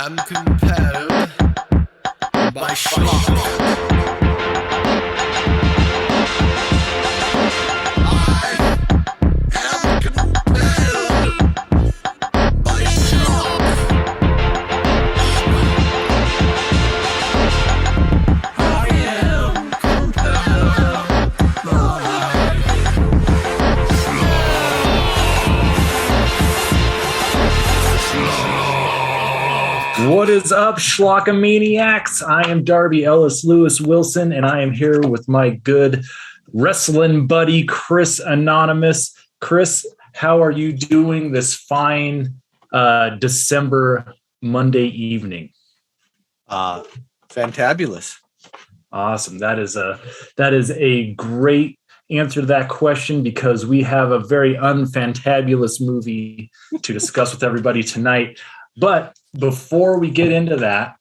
am compelled by Schlock. What is up, Schlockamaniacs? I am Darby Ellis Lewis Wilson, and I am here with my good wrestling buddy, Chris Anonymous. Chris, how are you doing this fine December Monday evening? Fantabulous. Awesome. That is a great answer to that question, because we have a very unfantabulous movie to discuss with everybody tonight. But before we get into that,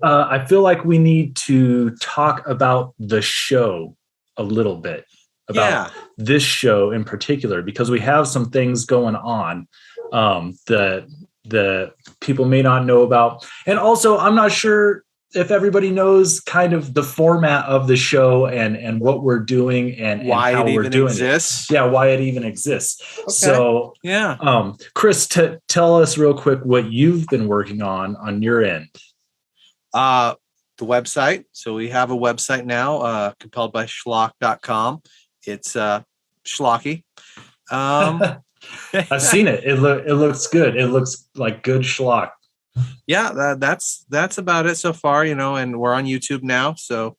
I feel like we need to talk about the show a little bit, about this show in particular, because we have some things going on that the people may not know about. And also, I'm not sure if everybody knows kind of the format of the show and what we're doing and why how it we're even doing exists. it. Yeah, why it even exists. Okay. So, Chris, tell us real quick what you've been working on your end. The website. So we have a website now, compelledbyschlock.com. It's schlocky. I've seen it. It looks good. It looks like good schlock. Yeah, that's about it so far, and we're on YouTube now, so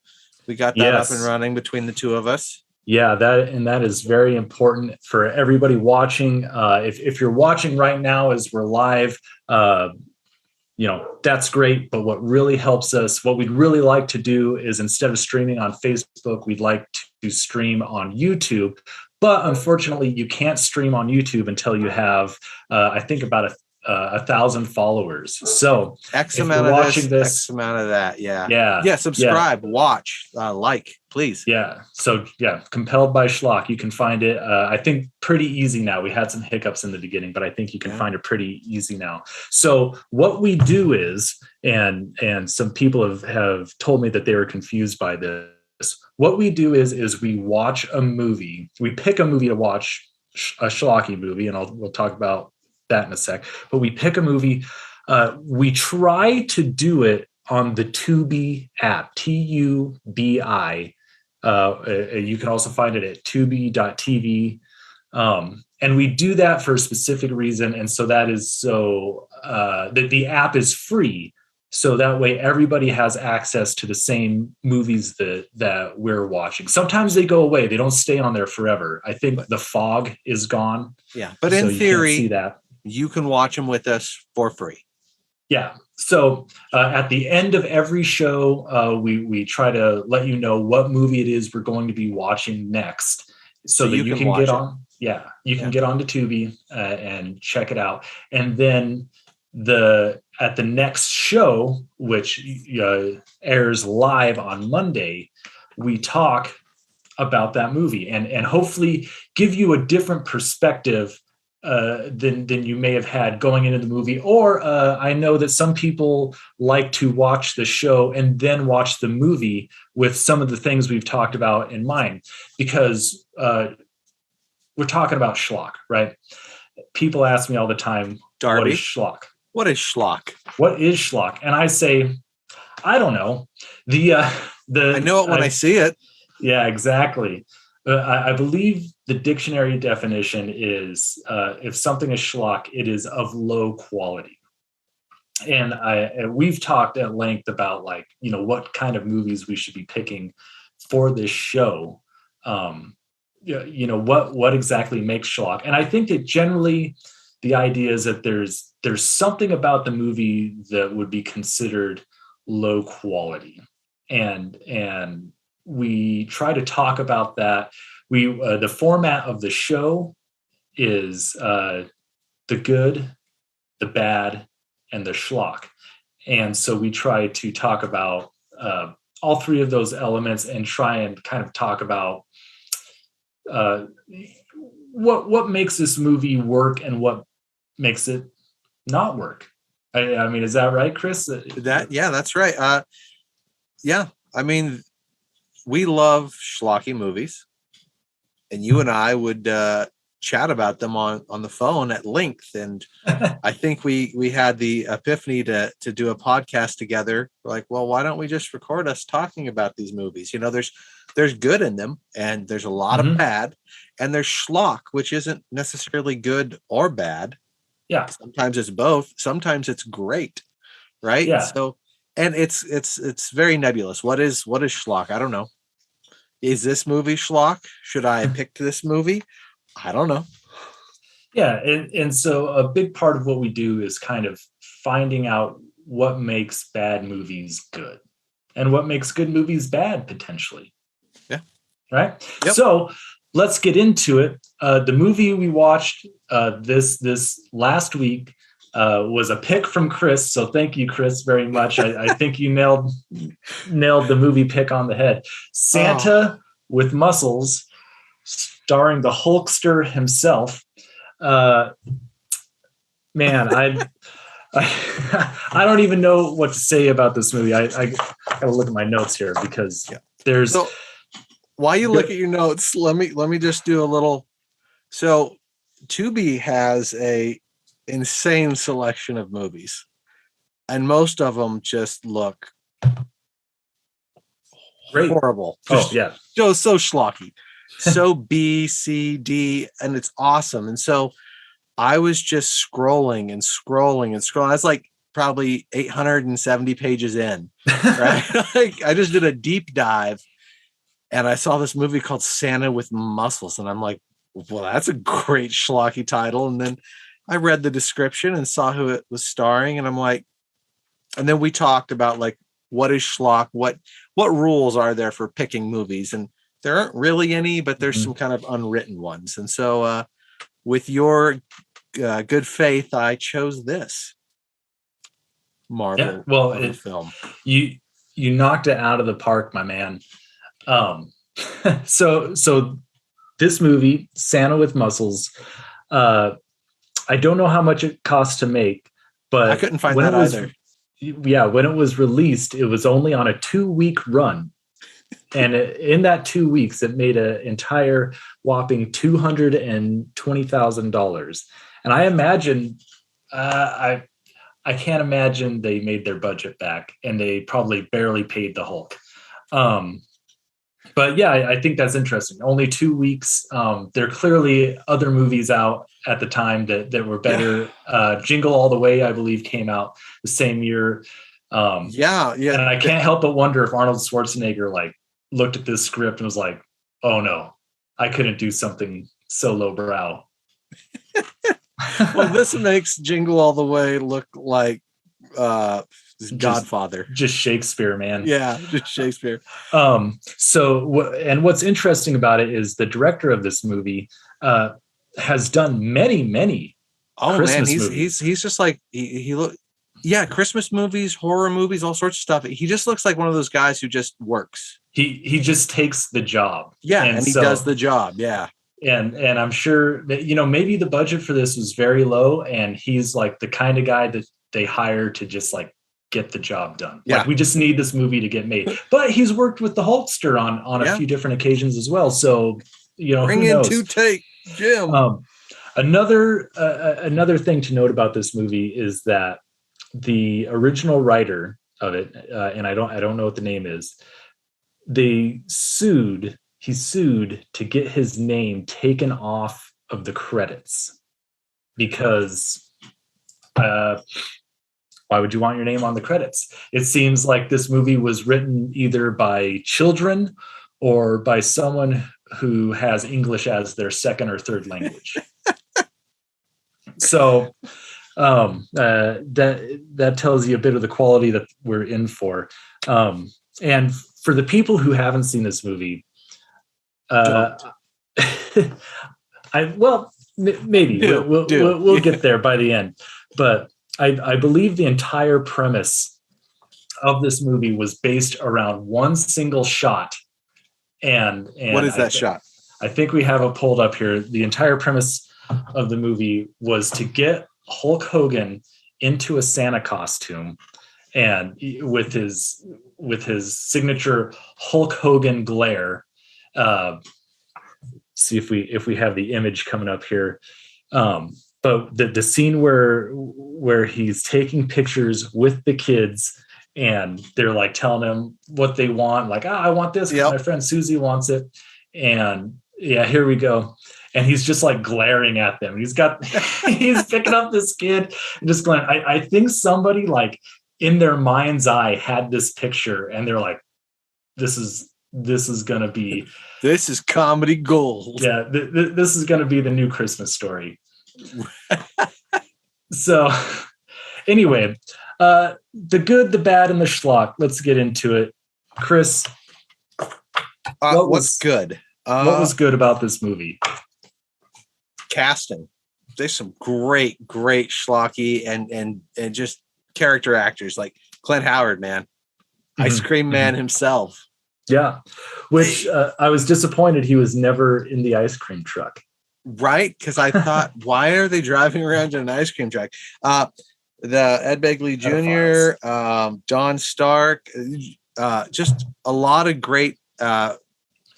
we got that up and running between the two of us. Yeah, that is very important for everybody watching. If you're watching right now as we're live, that's great. But what really helps us, what we'd really like to do is, instead of streaming on Facebook, we'd like to stream on YouTube. But unfortunately, you can't stream on YouTube until you have, I think, about 1,000 followers. So X amount of this, X amount of that. Yeah. Subscribe, watch, like, please. Yeah. So Compelled by Schlock. You can find it. I think pretty easy now. We had some hiccups in the beginning, but I think you can find it pretty easy now. So what we do is, and some people have told me that they were confused by this. What we do is we watch a movie. We pick a movie to watch, a schlocky movie, and we'll talk about that in a sec. But we pick a movie. We try to do it on the Tubi app, Tubi. You can also find it at tubi.tv. And we do that for a specific reason. And so that is that the app is free. So that way everybody has access to the same movies that we're watching. Sometimes they go away. They don't stay on there forever. I think the fog is gone. Yeah. But in theory, you can watch them with us for free. Yeah. So at the end of every show, we try to let you know what movie it is we're going to be watching next, so that you can get on. Yeah, you can get on to Tubi and check it out. And then at the next show, which airs live on Monday, we talk about that movie and hopefully give you a different perspective than you may have had going into the movie. Or I know that some people like to watch the show and then watch the movie with some of the things we've talked about in mind, because we're talking about schlock, right? People ask me all the time, Darby, what is schlock? What is schlock? What is schlock? And I say, I don't know. I know it when I see it. Yeah, exactly. I believe the dictionary definition is if something is schlock, it is of low quality. And we've talked at length about what kind of movies we should be picking for this show. What exactly makes schlock? And I think that generally the idea is that there's something about the movie that would be considered low quality, and we try to talk about that. The format of the show is the good, the bad, and the schlock. And so we try to talk about all three of those elements and try and kind of talk about what makes this movie work and what makes it not work. I mean, is that right, Chris? That's right. Yeah, I mean, we love schlocky movies, and you and I would chat about them on the phone at length. And I think we had the epiphany to do a podcast together. Like, well, why don't we just record us talking about these movies? You know, there's good in them, and there's a lot of bad, and there's schlock, which isn't necessarily good or bad. Yeah. Sometimes it's both. Sometimes it's great, right? Yeah. So, and it's very nebulous. What is schlock? I don't know. Is this movie schlock? Should I have picked this movie? I don't know. Yeah, and so a big part of what we do is kind of finding out what makes bad movies good and what makes good movies bad potentially. Yeah. Right? Yep. So let's get into it. The movie we watched this last week was a pick from Chris. So thank you, Chris, very much. I think you nailed the movie pick on the head. Santa with Muscles, starring the Hulkster himself. Man, I don't even know what to say about this movie. I gotta look at my notes here because there's. So while you look at your notes, let me just do a little. So Tubi has a insane selection of movies, and most of them just look great. Horrible. Oh yeah, so schlocky, so B, C, D, and it's awesome. And so I was just scrolling and scrolling and scrolling. I was like probably 870 pages in, right? Like I just did a deep dive, and I saw this movie called Santa with Muscles, and I'm like, well, that's a great schlocky title. And then I read the description and saw who it was starring, and I'm like, and then we talked about like, what is schlock? What rules are there for picking movies? And there aren't really any, but there's some kind of unwritten ones. And so with your good faith, I chose this Marvel film. You knocked it out of the park, my man. So this movie, Santa with Muscles, I don't know how much it costs to make, but I couldn't find that either. Yeah, when it was released, it was only on a 2-week run. And in that 2 weeks, it made an entire whopping $220,000. And I imagine, I can't imagine they made their budget back, and they probably barely paid the Hulk. But yeah, I think that's interesting. Only 2 weeks. There are clearly other movies out at the time that were better. Jingle All the Way, I believe, came out the same year. Yeah. And I can't help but wonder if Arnold Schwarzenegger like looked at this script and was like, "Oh no, I couldn't do something so lowbrow." Well, this makes Jingle All the Way look like Godfather. Just Shakespeare, man. Yeah, just Shakespeare. What's interesting about it is the director of this movie has done many Christmas movies. He's just like he look. Yeah, Christmas movies, horror movies, all sorts of stuff. He just looks like one of those guys who just works. He just takes the job. Yeah, and he does the job. Yeah. And I'm sure that, maybe the budget for this was very low, and he's like the kind of guy that they hire to just like get the job done. Yeah. Like, we just need this movie to get made. But he's worked with the Hulkster on a few different occasions as well. So, bring in two take Jim. Another thing to note about this movie is that the original writer of it, and I don't know what the name is, he sued to get his name taken off of the credits because why would you want your name on the credits? It seems like this movie was written either by children or by someone who has English as their second or third language. So that tells you a bit of the quality that we're in for. And for the people who haven't seen this movie, maybe we'll get there by the end. But I believe the entire premise of this movie was based around one single shot. And what is that shot? I think we have it pulled up here. The entire premise of the movie was to get Hulk Hogan into a Santa costume, and with his signature Hulk Hogan glare. See if we have the image coming up here. But the scene where he's taking pictures with the kids, and they're like telling him what they want, like, I want this because my friend Susie wants it. And yeah, here we go. And he's just like glaring at them. He's picking up this kid and just going, I think somebody like in their mind's eye had this picture, and they're like, this is going to be, this is comedy gold. Yeah. This is going to be the new Christmas Story. So anyway, the good, the bad, and the schlock. Let's get into it. Chris, what's good? What was good about this movie? Casting. There's some great schlocky and just character actors like Clint Howard, man. Ice Cream Man himself. Yeah, which I was disappointed he was never in the ice cream truck. Right, because I thought, why are they driving around in an ice cream truck? The Ed Begley Jr., Don Stark, just a lot of great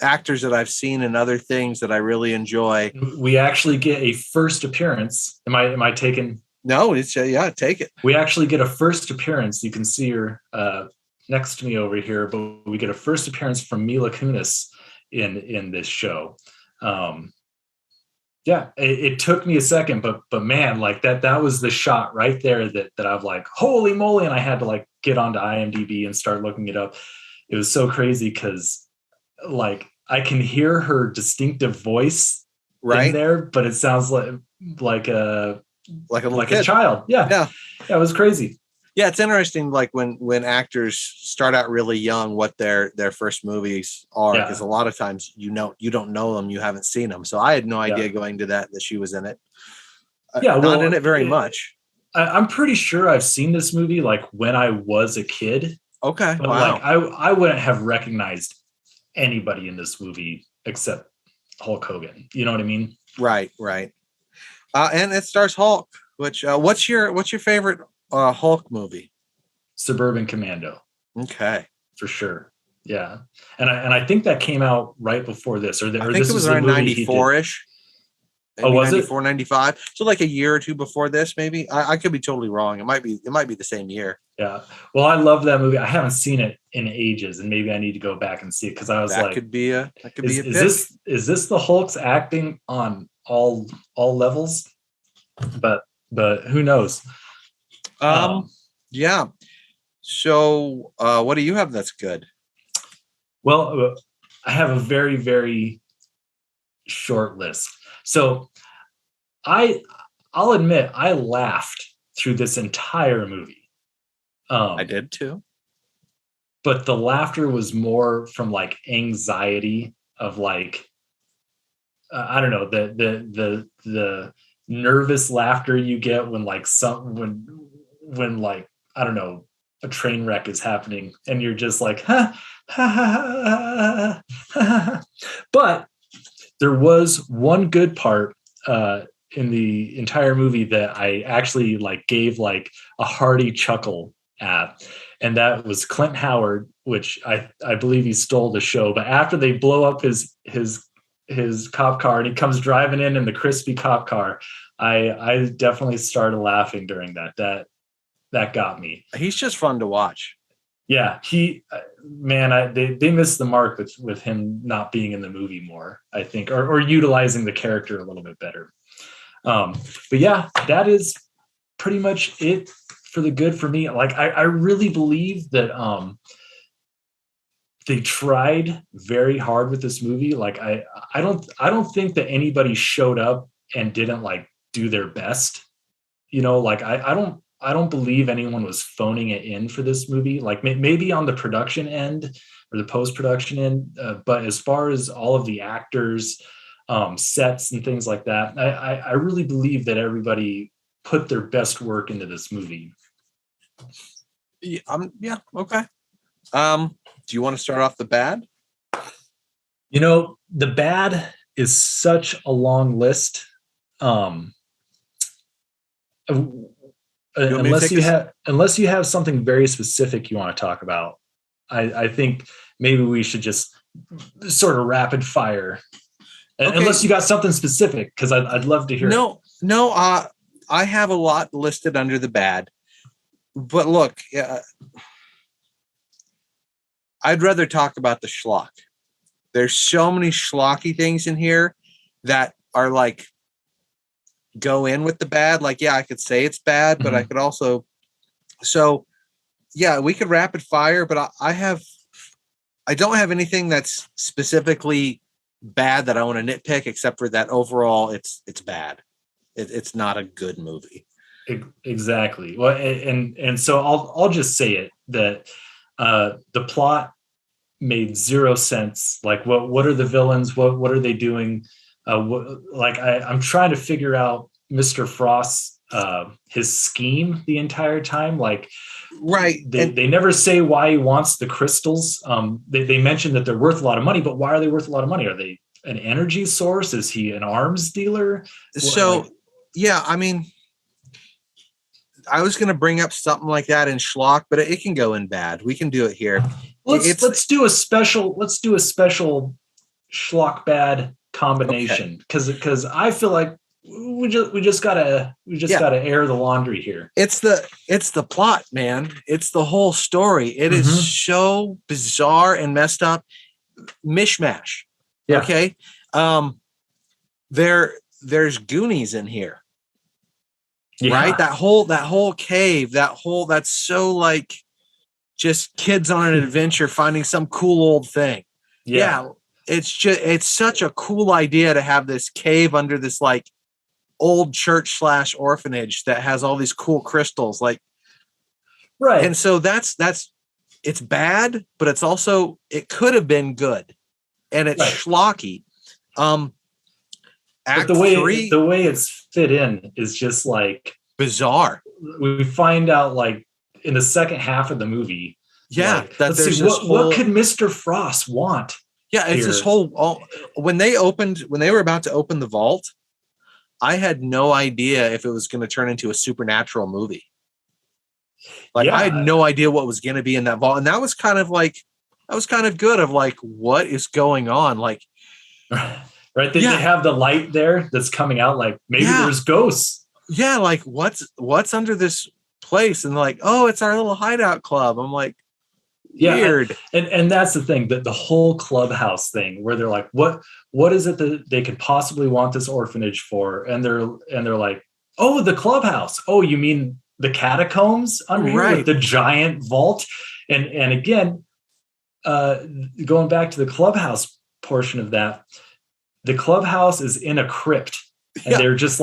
actors that I've seen in other things that I really enjoy. We actually get a first appearance. Am I taking? No, it's take it. We actually get a first appearance. You can see her next to me over here, but we get a first appearance from Mila Kunis in this show. Yeah, it took me a second, but man, like that was the shot right there that I was like, holy moly. And I had to like get onto IMDb and start looking it up. It was so crazy because like I can hear her distinctive voice in there, but it sounds like a child. Yeah. It was crazy. Yeah, it's interesting, like when actors start out really young, what their first movies are, because a lot of times you don't know them, you haven't seen them. So I had no idea going to that she was in it. Not in it very much. I'm pretty sure I've seen this movie like when I was a kid. Okay, but like I wouldn't have recognized anybody in this movie except Hulk Hogan. You know what I mean? Right. And it stars Hulk. Which what's your favorite Hulk movie? Suburban Commando. Okay, for sure. Yeah, and I think that came out right before this, I think it was around 94-ish. Oh, was 94, 95? So like a year or two before this, maybe. I could be totally wrong. It might be the same year. Yeah. Well, I love that movie. I haven't seen it in ages, and maybe I need to go back and see it because I was that could be a pick. Is this the Hulk's acting on all levels? But who knows? Yeah. So, what do you have that's good? Well, I have a very, very short list. So I'll admit I laughed through this entire movie. I did too. But the laughter was more from like anxiety of like, I don't know, the nervous laughter you get when like when like, I don't know, a train wreck is happening and you're just like, ha, ha, ha, ha, ha. But there was one good part in the entire movie that I actually like gave like a hearty chuckle at, and that was Clint Howard, which I believe he stole the show. But after they blow up his cop car and he comes driving in the crispy cop car, I definitely started laughing during that. That got me. He's just fun to watch. Yeah, they missed the mark with him not being in the movie more, I think, or utilizing the character a little bit better. But yeah, that is pretty much it for the good for me. Like I really believe that they tried very hard with this movie. Like I don't think that anybody showed up and didn't like do their best. You know, like I don't believe anyone was phoning it in for this movie. Like maybe on the production end or the post-production end, but as far as all of the actors, sets and things like that, I really believe that everybody put their best work into this movie. Yeah. Okay. Do you want to start off the bad? You know, the bad is such a long list. unless you have something very specific you want to talk about, I think maybe we should just sort of rapid fire. Okay. Unless you got something specific, because I'd love to hear. No. I have a lot listed under the bad, but look, I'd rather talk about the schlock. There's so many schlocky things in here that are like go in with the bad. Like, yeah, I could say it's bad, but I could also. So, yeah, we could rapid fire, but I don't have anything that's specifically bad that I want to nitpick, except for that overall it's bad. It's not a good movie. Exactly. Well, and so I'll just say it that the plot made zero sense. Like, what are the villains? What are they doing? I'm trying to figure out Mr. Frost's his scheme the entire time. Like, right. They never say why he wants the crystals. They mention that they're worth a lot of money, but why are they worth a lot of money? Are they an energy source? Is he an arms dealer? So, yeah, I mean, I was going to bring up something like that in Schlock, but it can go in bad. We can do it here. Let's do a special Schlock bad combination, because I feel like we just gotta air the laundry here. It's the plot, man. It's the whole story. It is so bizarre and messed up, mishmash. Yeah. Okay. There's Goonies in here. Yeah. Right? That whole cave, that's so like just kids on an adventure finding some cool old thing. Yeah. It's such a cool idea to have this cave under this like old church / orphanage that has all these cool crystals. Like, right. And so that's it's bad, but it's also, it could have been good. And it's schlocky. But the way it's fit in is just like bizarre. We find out like in the second half of the movie. Yeah, like, let's see what could Mr. Frost want? Yeah, it's this whole when they were about to open the vault, I had no idea if it was going to turn into a supernatural movie. Like, I had no idea what was going to be in that vault, and that was kind of good. Of like, what is going on? Like. Right, they have the light there that's coming out. Like, maybe there's ghosts. Yeah, like what's under this place? And like, oh, it's our little hideout club. I'm like, weird. And that's the thing, that the whole Clubhouse thing, where they're like, what is it that they could possibly want this orphanage for? And they're like, oh, the Clubhouse. Oh, you mean the catacombs under here with the giant vault? And again, going back to the Clubhouse portion of that. The Clubhouse is in a crypt, and they're just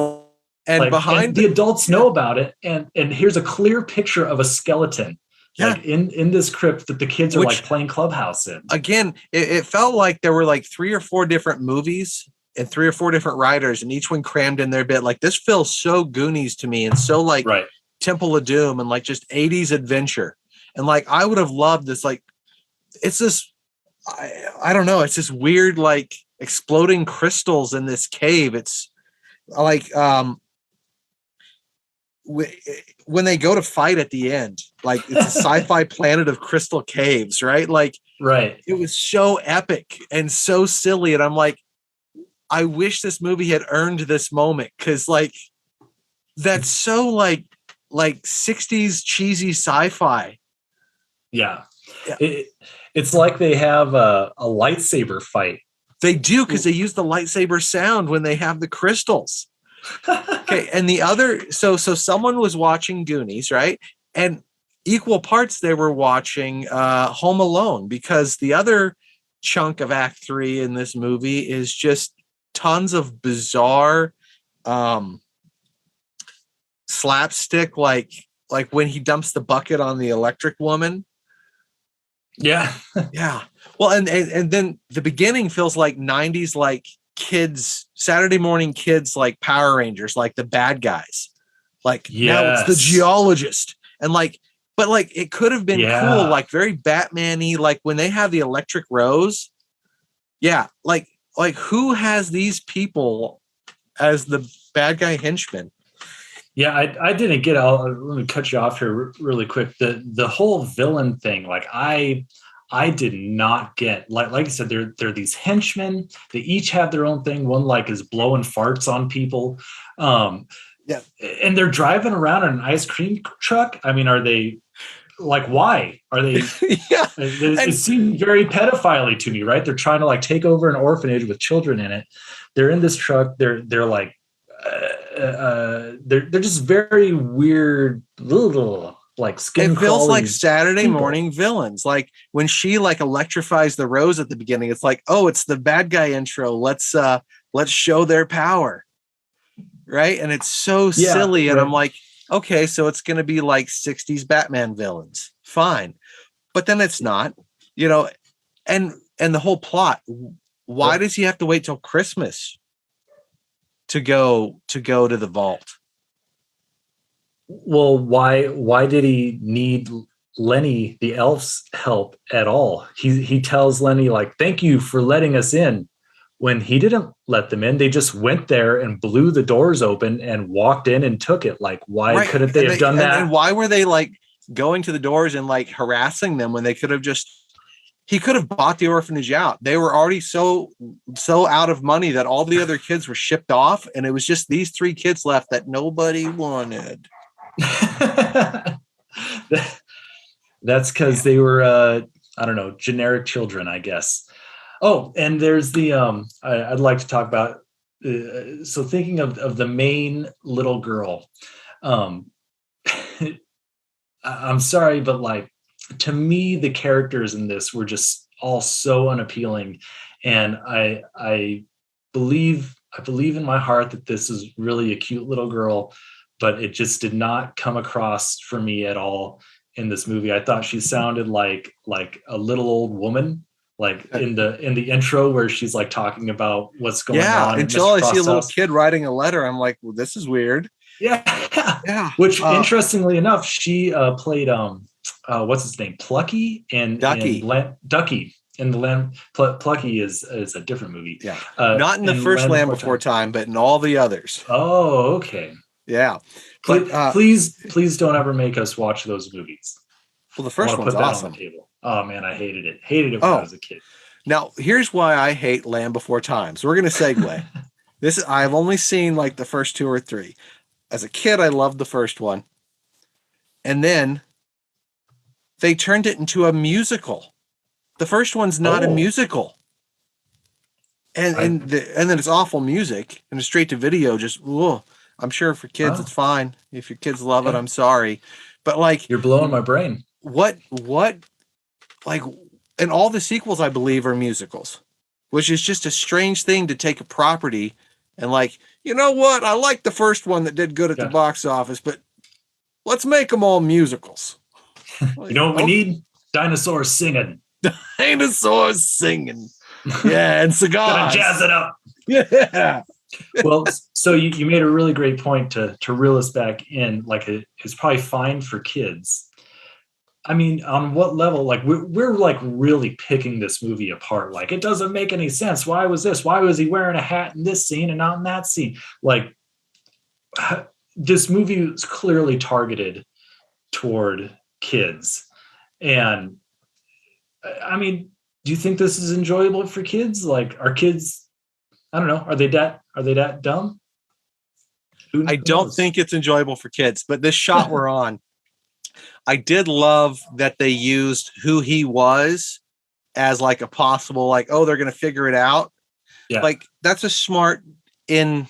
behind the adults know about it. And here's a clear picture of a skeleton, like in this crypt that the kids are like playing Clubhouse in. Again, it felt like there were like 3 or 4 different movies and 3 or 4 different writers, and each one crammed in their bit. Like, this feels so Goonies to me, and so like Temple of Doom, and like just 80s adventure. And like, I would have loved this. Like, it's this, I don't know. It's this weird, like, exploding crystals in this cave. It's like when they go to fight at the end, like, it's a sci-fi planet of crystal caves, right? Like, it was so epic and so silly, and I'm like, I wish this movie had earned this moment, because like, that's so like 60s cheesy sci-fi. It's like they have a lightsaber fight. They do, because they use the lightsaber sound when they have the crystals. Okay, and the other, so someone was watching Goonies, right? And equal parts they were watching Home Alone, because the other chunk of Act 3 in this movie is just tons of bizarre slapstick, like when he dumps the bucket on the electric woman. Yeah. Well, and then the beginning feels like 90s, like kids, Saturday morning kids, like Power Rangers, like the bad guys. Like, now it's the geologist. And like, but like, it could have been cool, like very Batman-y, like when they have the electric rose. Yeah. Like who has these people as the bad guy henchmen? Yeah, I didn't get. Let me cut you off here really quick. The whole villain thing, like I did not get. Like I said, they're these henchmen. They each have their own thing. One like is blowing farts on people, Yeah. and they're driving around in an ice cream truck. I mean, are they like why are they? Yeah. It seemed very pedophile to me, right? They're trying to like take over an orphanage with children in it. They're in this truck. They're like they're just very weird, little like skin. It feels like crawling Saturday people. morning villains. Like when she like electrifies the rose at the beginning, it's like, oh, it's the bad guy intro. Let's show their power. Right. And it's so silly. And right. I'm like, okay, so it's gonna be like 60s Batman villains. Fine. But then it's not, you know, and the whole plot, why does he have to wait till Christmas to go to the vault? Well, why did he need Lenny the elf's help at all? He tells Lenny like, thank you for letting us in, when he didn't let them in. They just went there and blew the doors open and walked in and took it. Like, why couldn't they have done that? And why were they like going to the doors and like harassing them when they could have just, he could have bought the orphanage out. They were already so out of money that all the other kids were shipped off. And it was just these 3 kids left that nobody wanted. That's because they were, I don't know, generic children, I guess. Oh, and there's the, I'd like to talk about, so thinking of the main little girl, I'm sorry, but like, to me, the characters in this were just all so unappealing. And I believe in my heart that this is really a cute little girl, but it just did not come across for me at all in this movie. I thought she sounded like a little old woman, like in the intro where she's like talking about what's going on. Yeah, until I see a little kid writing a letter, I'm like, well, this is weird. Yeah. Which, interestingly enough, she played what's his name, Plucky, and Ducky. Ducky in the Land. Plucky is a different movie. Yeah, not in the first Land Before Time, but in all the others. Oh, okay. Yeah, but please don't ever make us watch those movies. Well, the first one's awesome. On the table. Oh man, I hated it when I was a kid. Now here's why I hate Land Before Time. So we're gonna segue. I've only seen like the first 2 or 3. As a kid, I loved the first one, and then they turned it into a musical. The first one's not a musical, and then it's awful music and it's straight to video. Just I'm sure for kids it's fine. If your kids love it, I'm sorry, but like you're blowing my brain. What like, and all the sequels I believe are musicals, which is just a strange thing to take a property and like, you know what? I like the first one that did good at the box office, but let's make them all musicals. You know what we need? Dinosaurs singing. Dinosaurs singing. Yeah, and cigars. Gotta jazz it up. Yeah. Well, so you made a really great point to reel us back in. Like, it's probably fine for kids. I mean, on what level? Like, we're like really picking this movie apart. Like, it doesn't make any sense. Why was this? Why was he wearing a hat in this scene and not in that scene? Like, this movie is clearly targeted toward kids. And I mean, do you think this is enjoyable for kids? Like, are kids, I don't know, are they that dumb? I don't think it's enjoyable for kids, but this shot we're on, I did love that they used who he was as like a possible, like, oh, they're going to figure it out. Yeah. Like, that's a smart in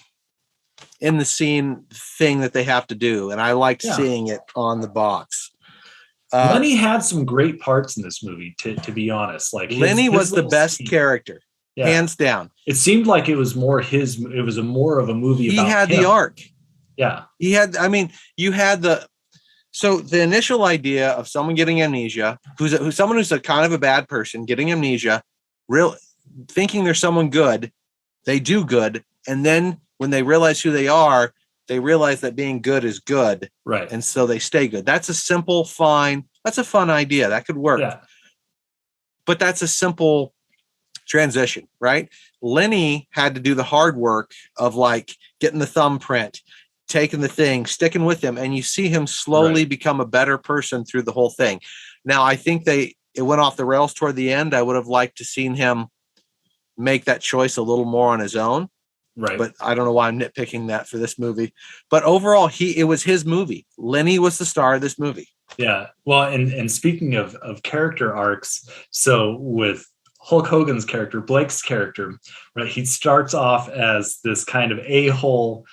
the scene thing that they have to do. And I liked seeing it on the box. Lenny had some great parts in this movie, to be honest. Like, Lenny was the best character, hands down. It seemed like it was more more of a movie about him. He had the arc. Yeah. He had, I mean, you had the initial idea of someone getting amnesia, who's a kind of a bad person getting amnesia, thinking they're someone good, they do good. And then when they realize who they are, they realize that being good is good. Right. And so they stay good. That's a simple, that's a fun idea. That could work. Yeah. But that's a simple transition, right? Lenny had to do the hard work of like getting the thumbprint, taking the thing, sticking with him, and you see him slowly become a better person through the whole thing. Now, I think it went off the rails toward the end. I would have liked to seen him make that choice a little more on his own. Right. But I don't know why I'm nitpicking that for this movie. But overall, it was his movie. Lenny was the star of this movie. Yeah. Well, and speaking of character arcs, so with Hulk Hogan's character, Blake's character, right? He starts off as this kind of a-hole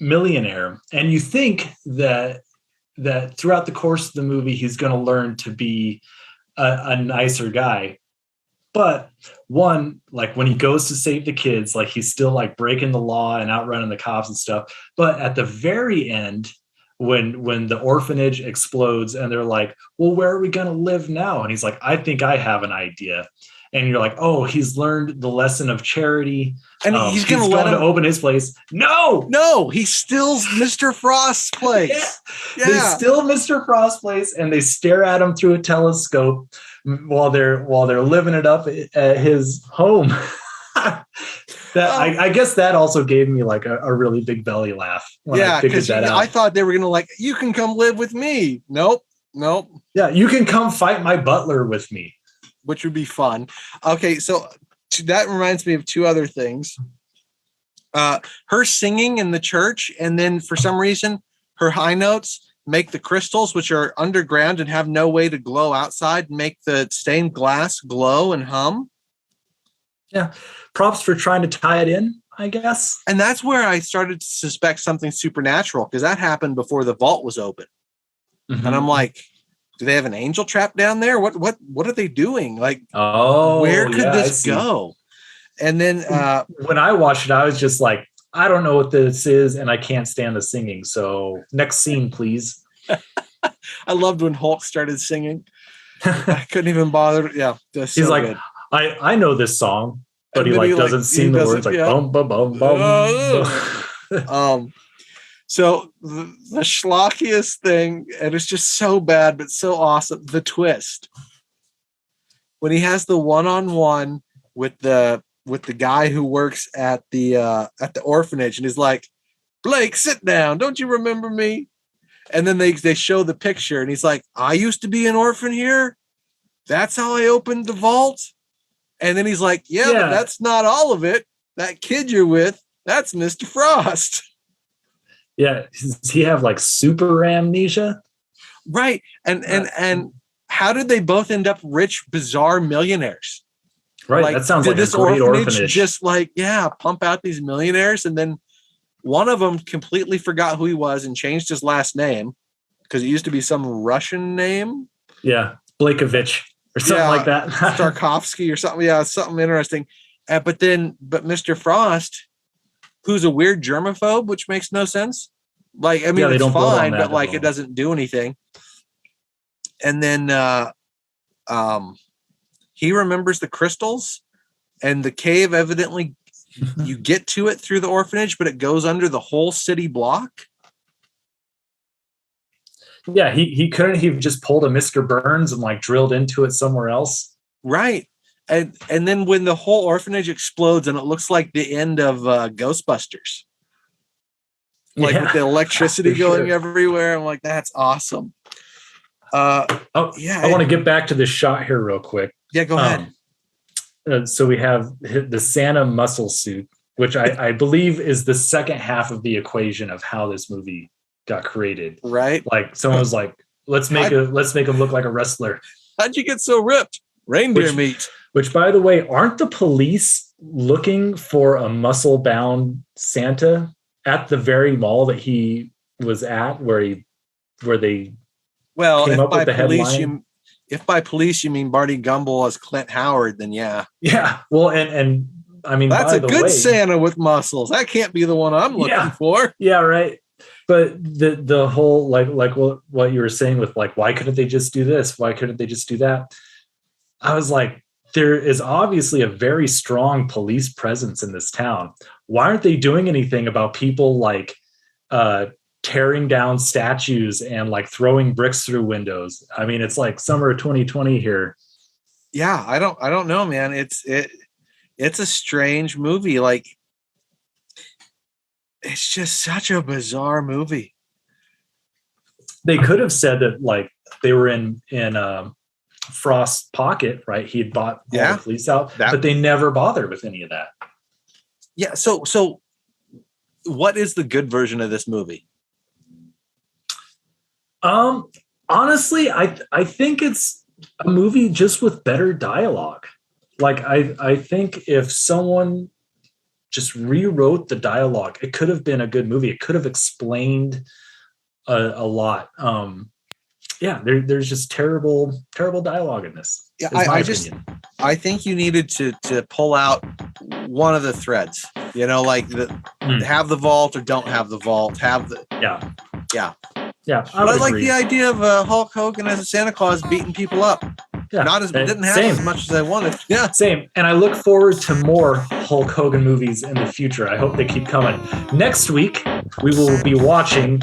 millionaire, and you think that throughout the course of the movie he's going to learn to be a nicer guy. But one, like when he goes to save the kids, like he's still like breaking the law and outrunning the cops and stuff. But at the very end, when the orphanage explodes and they're like, well, where are we going to live now? And he's like, I think I have an idea. And you're like, oh, he's learned the lesson of charity. And he's going to let him open his place. No, he steals Mr. Frost's place. Yeah. They steal Mr. Frost's place and they stare at him through a telescope while they're living it up at his home. I guess that also gave me like a really big belly laugh when I figured that out. I thought they were going to like, you can come live with me. Nope. Yeah, you can come fight my butler with me. Which would be fun. Okay, so that reminds me of two other things. Her singing in the church, and then for some reason, her high notes make the crystals, which are underground and have no way to glow outside, make the stained glass glow and hum. Yeah, props for trying to tie it in, I guess. And that's where I started to suspect something supernatural, because that happened before the vault was open. Mm-hmm. And I'm like, do they have an angel trap down there? What are they doing? Like, where could this go? And then when I watched it, I was just like, I don't know what this is, and I can't stand the singing. So next scene, please. I loved when Hulk started singing. I couldn't even bother. Yeah, he's so like, good. I know this song, but he doesn't sing the words like bum bum bum bum. So the schlockiest thing, and it's just so bad, but so awesome. The twist when he has the one-on-one with the guy who works at the orphanage, and he's like, Blake, sit down. Don't you remember me? And then they show the picture, and he's like, I used to be an orphan here. That's how I opened the vault. And then he's like, yeah, but that's not all of it. That kid you're with, that's Mr. Frost. Yeah, does he have like super amnesia? Right. And how did they both end up rich, bizarre millionaires? Right. Like, that sounds like a great orphanage. Just like, pump out these millionaires. And then one of them completely forgot who he was and changed his last name because it used to be some Russian name. Yeah. Blakovich or something like that. Tarkovsky or something. Yeah. Something interesting. But Mr. Frost, who's a weird germaphobe, which makes no sense. Like, I mean, it's fine, but like it doesn't do anything. And then he remembers the crystals, and the cave evidently you get to it through the orphanage, but it goes under the whole city block. Yeah, he couldn't have just pulled a Mr. Burns and like drilled into it somewhere else. Right. And then when the whole orphanage explodes and it looks like the end of Ghostbusters, like with the electricity going everywhere, I'm like, that's awesome. I want to get back to this shot here real quick. Yeah, go ahead. So we have the Santa muscle suit, which I believe is the second half of the equation of how this movie got created. Right. Like someone was like, let's make him look like a wrestler. How'd you get so ripped? Reindeer meat. Which, by the way, aren't the police looking for a muscle-bound Santa at the very mall that he was at, where they came up with the headline? If by police you mean Barty Gumble as Clint Howard, then yeah. Yeah. Well, and I mean, that's a good Santa with muscles. That can't be the one I'm looking for. Yeah, right. But the whole like what you were saying with like, why couldn't they just do this? Why couldn't they just do that? I was like, there is obviously a very strong police presence in this town. Why aren't they doing anything about people like tearing down statues and like throwing bricks through windows? I mean, it's like summer of 2020 here. Yeah, I don't know, man. It's a strange movie. Like it's just such a bizarre movie. They could have said that like they were in Frost's pocket, right? He had bought all the police out, but they never bothered with any of that. Yeah. So what is the good version of this movie? Honestly, I think it's a movie just with better dialogue. Like I think if someone just rewrote the dialogue, it could have been a good movie. It could have explained a lot. There's just terrible dialogue in this. Yeah, I think you needed to pull out one of the threads. You know, like have the vault or don't have the vault. Have the yeah. I like the idea of Hulk Hogan as a Santa Claus beating people up. Yeah, didn't have as much as I wanted. Yeah, same. And I look forward to more Hulk Hogan movies in the future. I hope they keep coming. Next week, we will be watching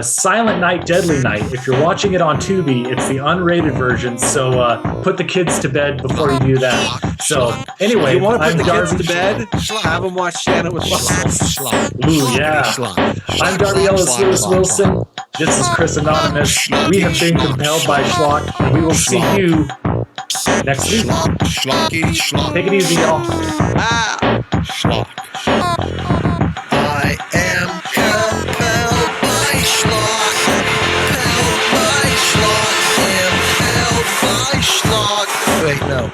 Silent Night, Deadly Night. If you're watching it on Tubi, it's the unrated version. So put the kids to bed before you do that. So anyway, you want to put the kids to bed? Have them watch Santa with Schlock. Ooh, yeah. I'm Darby Ellis Lewis Wilson. This is Chris Anonymous. We have been compelled by Schlock, and we will see you next week. Take it easy, y'all. Schlock. I am compelled by Schlock. Compelled by Schlock. Compelled by Schlock. Wait, no.